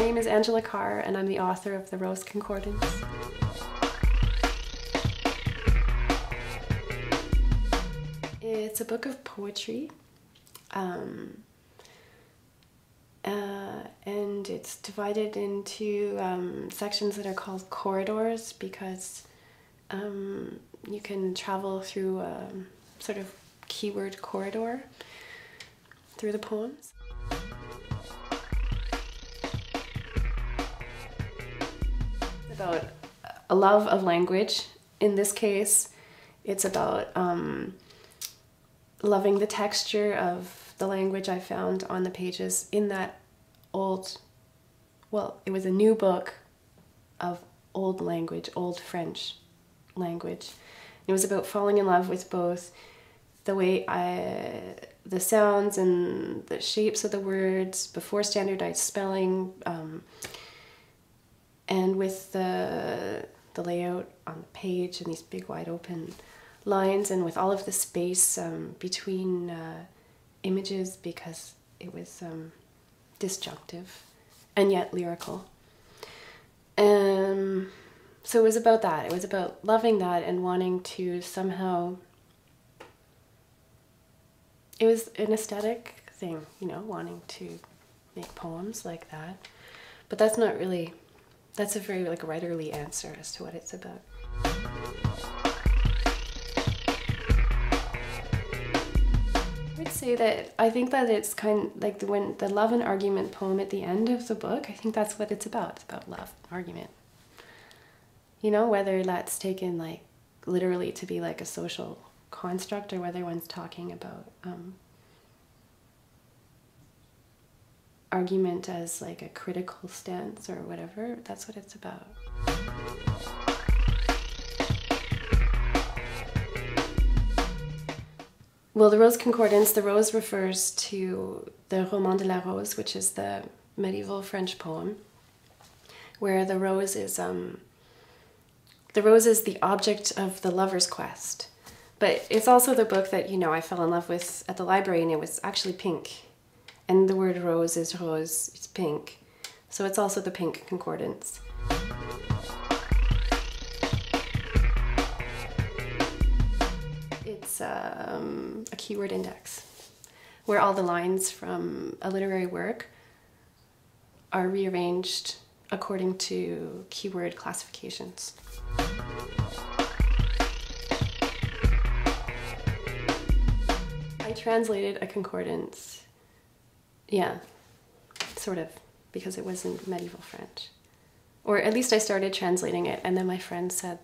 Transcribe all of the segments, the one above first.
name is Angela Carr, and I'm the author of the Rose Concordance. It's a book of poetry, and it's divided into sections that are called corridors because you can travel through a sort of keyword corridor through the poems. About a love of language. In this case, it's about loving the texture of the language I found on the pages in that old, well, it was a new book of old language, old French language. It was about falling in love with both the way the sounds and the shapes of the words before standardized spelling, and with the layout on the page and these big wide open lines, and with all of the space between images because it was disjunctive and yet lyrical. So it was about that. It was about loving that and wanting to somehow... It was an aesthetic thing, you know, wanting to make poems like that. But that's not really... That's a very like writerly answer as to what it's about. I would say that I think that it's kind of like when the love and argument poem at the end of the book, I think that's what it's about. It's about love, argument. You know, whether that's taken like literally to be like a social construct or whether one's talking about argument as like a critical stance or whatever, that's what it's about. Well, the Rose Concordance, the rose refers to the Roman de la Rose, which is the medieval French poem, where the rose is the object of the lover's quest. But it's also the book that, you know, I fell in love with at the library, and it was actually pink. And the word rose is rose, it's pink. So it's also the pink concordance. It's a keyword index where all the lines from a literary work are rearranged according to keyword classifications. I translated a concordance. Yeah, sort of, because it was in medieval French. Or at least I started translating it, and then my friend said,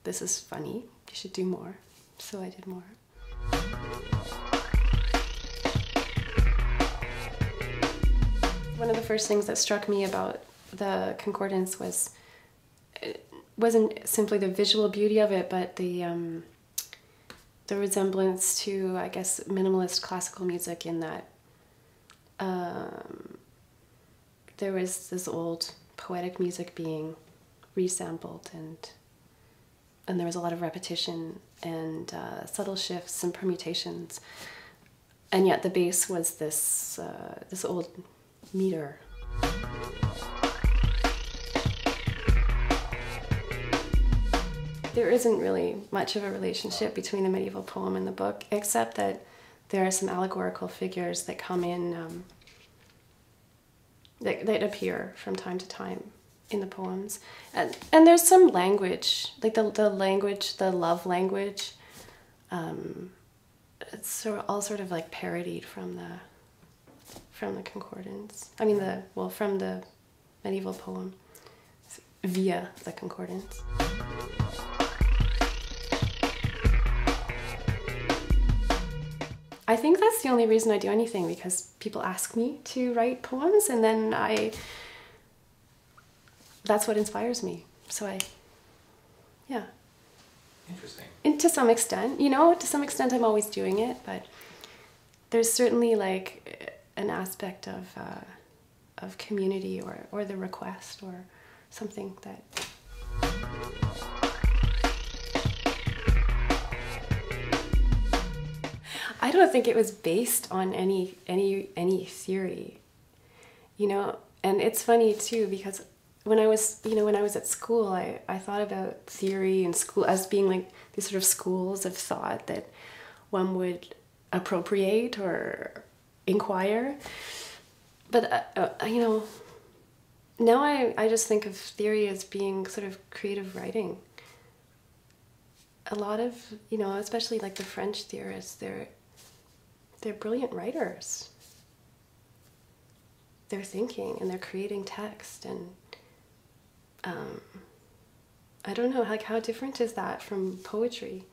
"This is funny, you should do more." So I did more. One of the first things that struck me about the concordance was, it wasn't simply the visual beauty of it, but the resemblance to, I guess, minimalist classical music in that there was this old poetic music being resampled, and there was a lot of repetition and subtle shifts and permutations, and yet the bass was this this old meter. There isn't really much of a relationship between the medieval poem and the book, except that there are some allegorical figures that come in, that appear from time to time in the poems. And there's some language, like the language, the love language, it's all sort of like parodied from the concordance. I mean, from the medieval poem via the concordance. I think that's the only reason I do anything, because people ask me to write poems, and then that's what inspires me. So yeah. Interesting. And to some extent, you know, to some extent I'm always doing it, but there's certainly like an aspect of community or the request or something that... I don't think it was based on any theory. You know, And it's funny too, because when I was, when I was at school, I thought about theory and school as being like these sort of schools of thought that one would appropriate or inquire. But, now I just think of theory as being sort of creative writing. A lot of, especially like the French theorists, they're brilliant writers. They're thinking and they're creating text, and I don't know, like how different is that from poetry?